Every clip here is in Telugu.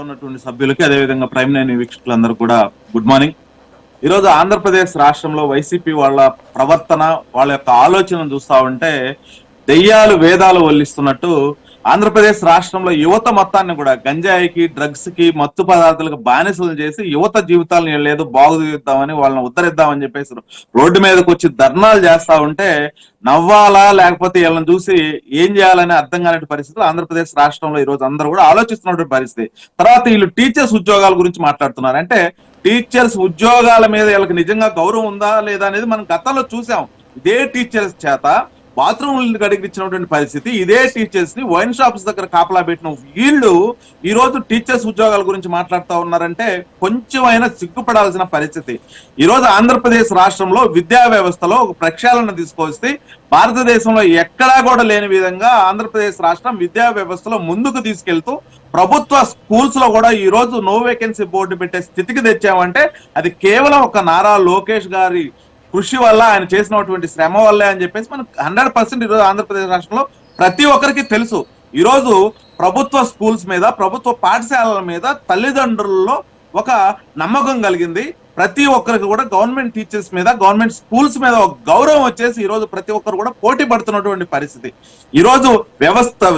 ఉన్నటువంటి సభ్యులకి అదేవిధంగా ప్రైమ్ నైన్ వీక్షకులందరూ కూడా గుడ్ మార్నింగ్. ఈరోజు ఆంధ్రప్రదేశ్ రాష్ట్రంలో వైసీపీ వాళ్ళ ప్రవర్తన, వాళ్ళ యొక్క ఆలోచన చూస్తా ఉంటే దెయ్యాలు వేదాలు వల్లిస్తున్నట్టు ఆంధ్రప్రదేశ్ రాష్ట్రంలో యువత మొత్తాన్ని కూడా గంజాయికి, డ్రగ్స్ కి, మత్తు పదార్థాలకు బానిసలు చేసి యువత జీవితాలను లేదు బాగు తీద్దామని వాళ్ళని ఉద్ధరిద్దామని చెప్పేసి రోడ్డు మీదకి వచ్చి ధర్నాలు చేస్తా ఉంటే నవ్వాలా లేకపోతే వీళ్ళని చూసి ఏం చేయాలని అర్థం కాని పరిస్థితులు ఆంధ్రప్రదేశ్ రాష్ట్రంలో ఈ రోజు అందరూ కూడా ఆలోచిస్తున్నటువంటి పరిస్థితి. తర్వాత వీళ్ళు టీచర్స్ ఉద్యోగాల గురించి మాట్లాడుతున్నారు. అంటే టీచర్స్ ఉద్యోగాల మీద వీళ్ళకి నిజంగా గౌరవం ఉందా లేదా అనేది మనం గతంలో చూసాం. ఇదే టీచర్స్ చేత బాత్రూమ్ గడిగించినటువంటి పరిస్థితి, ఇదే టీచర్స్ ని వైన్ షాప్స్ దగ్గర కాపలా పెట్టిన వీళ్ళు ఈ రోజు టీచర్స్ ఉద్యోగాల గురించి మాట్లాడుతూ ఉన్నారంటే కొంచెమైనా సిగ్గుపడాల్సిన పరిస్థితి. ఈ రోజు ఆంధ్రప్రదేశ్ రాష్ట్రంలో విద్యా వ్యవస్థలో ఒక ప్రక్షాళన తీసుకొస్తే భారతదేశంలో ఎక్కడా కూడా లేని విధంగా ఆంధ్రప్రదేశ్ రాష్ట్రం విద్యా వ్యవస్థలో ముందుకు తీసుకెళ్తూ ప్రభుత్వ స్కూల్స్ లో కూడా ఈ రోజు నో వేకెన్సీ బోర్డు పెట్టే స్థితికి తెచ్చామంటే అది కేవలం ఒక నారా లోకేష్ గారి కృషి వల్ల, ఆయన చేసినటువంటి శ్రమ వల్లే అని చెప్పేసి మనకు 100% ఈరోజు ఆంధ్రప్రదేశ్ రాష్ట్రంలో ప్రతి ఒక్కరికి తెలుసు. ఈరోజు ప్రభుత్వ స్కూల్స్ మీద, ప్రభుత్వ పాఠశాలల మీద తల్లిదండ్రుల్లో ఒక నమ్మకం కలిగింది. ప్రతి ఒక్కరికి కూడా గవర్నమెంట్ టీచర్స్ మీద, గవర్నమెంట్ స్కూల్స్ మీద ఒక గౌరవం వచ్చేసి ఈ రోజు ప్రతి ఒక్కరు కూడా పోటీ పడుతున్నటువంటి పరిస్థితి. ఈ రోజు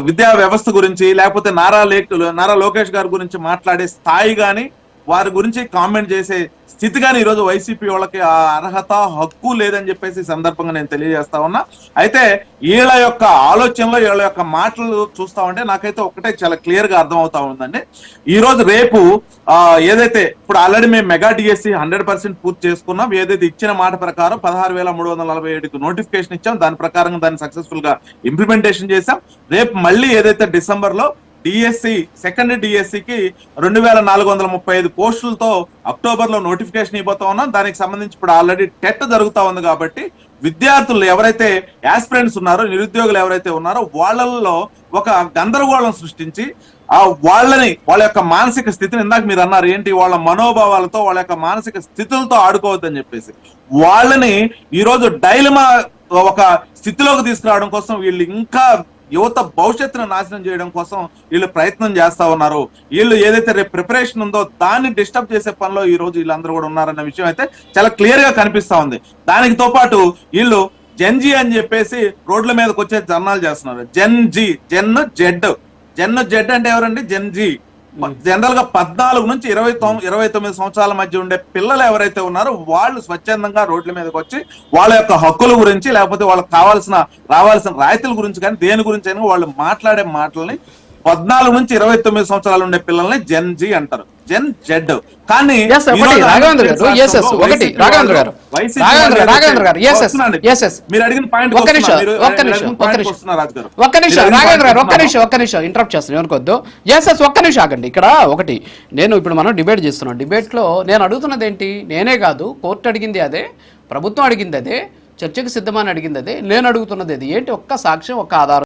విద్యా వ్యవస్థ గురించి లేకపోతే నారా లోకేష్ గారి గురించి మాట్లాడే స్థాయి గాని, వారి గురించి కామెంట్ చేసే స్థితి కానీ ఈరోజు వైసీపీ వాళ్ళకి ఆ అర్హత, హక్కు లేదని చెప్పేసి ఈ సందర్భంగా నేను తెలియజేస్తా ఉన్నా. అయితే వీళ్ళ యొక్క ఆలోచనలో, వీళ్ళ యొక్క మాటలు చూస్తా ఉంటే నాకైతే ఒకటే చాలా క్లియర్ గా అర్థం అవుతా ఉందండి. ఈ రోజు రేపు ఏదైతే ఇప్పుడు ఆల్రెడీ మేము మెగా డిఎస్సి 100% పూర్తి చేసుకున్నాం. ఏదైతే ఇచ్చిన మాట ప్రకారం 16,347కి నోటిఫికేషన్ ఇచ్చాం, దాని ప్రకారంగా దాన్ని సక్సెస్ఫుల్ గా ఇంప్లిమెంటేషన్ చేశాం. రేపు మళ్ళీ ఏదైతే డిసెంబర్ లో డిఎస్సి సెకండ్ డిఎస్సికి 2,435 పోస్టులతో అక్టోబర్ లో నోటిఫికేషన్ ఇవ్వబోతా ఉన్నాం. దానికి సంబంధించి ఇప్పుడు ఆల్రెడీ టెట్ జరుగుతా ఉంది కాబట్టి విద్యార్థులు ఎవరైతే యాస్పిరెంట్స్ ఉన్నారో, నిరుద్యోగులు ఎవరైతే ఉన్నారో వాళ్ళల్లో ఒక గందరగోళం సృష్టించి వాళ్ళ యొక్క మానసిక స్థితిని, ఇందాక మీరు అన్నారు ఏంటి, వాళ్ళ మనోభావాలతో, వాళ్ళ యొక్క మానసిక స్థితులతో ఆడుకోవద్దని చెప్పేసి వాళ్ళని ఈ రోజు డైలమా ఒక స్థితిలోకి తీసుకురావడం కోసం వీళ్ళు ఇంకా యువత భవిష్యత్తును నాశనం చేయడం కోసం వీళ్ళు ప్రయత్నం చేస్తా ఉన్నారు. వీళ్ళు ఏదైతే రేపు ప్రిపరేషన్ ఉందో దాన్ని డిస్టర్బ్ చేసే పనిలో ఈ రోజు వీళ్ళందరూ కూడా ఉన్నారన్న విషయం అయితే చాలా క్లియర్ గా కనిపిస్తా ఉంది. దానితో పాటు వీళ్ళు జెన్జీ అని చెప్పేసి రోడ్ల మీదకి వచ్చే ధర్నాలు చేస్తున్నారు. జెన్ జెడ్ అంటే ఎవరండి? జెన్జీ జనరల్ గా 14 నుంచి 29 సంవత్సరాల మధ్య ఉండే పిల్లలు ఎవరైతే ఉన్నారో వాళ్ళు స్వచ్ఛందంగా రోడ్ల మీదకి వచ్చి వాళ్ళ యొక్క హక్కుల గురించి, లేకపోతే వాళ్ళకి రావాల్సిన రాయితీల గురించి కానీ దేని గురించి అయినా వాళ్ళు మాట్లాడే మాటల్ని 14 నుంచి 29 సంవత్సరాలు ఉండే పిల్లల్ని జెన్జీ అంటారు, జెన్ జెడ్. కానీ మీరు అడిగిన పాయింట్ ఇంటరప్ట్ చేస్తాను అనుకోద్దు. ఒక్క నిమిషం ఆగండి. ఇక్కడ ఒకటి నేను ఇప్పుడు మనం డిబేట్ చేస్తున్నాం. డిబేట్ లో నేను అడుగుతున్నది ఏంటి, నేనే కాదు కోర్టు అడిగింది అదే, ప్రభుత్వం అడిగింది అదే, చర్చకు సిద్ధమని అడిగింది అదే, నేను అడుగుతున్నది అది ఏంటి, ఒక్క సాక్ష్యం, ఒక్క ఆధారం.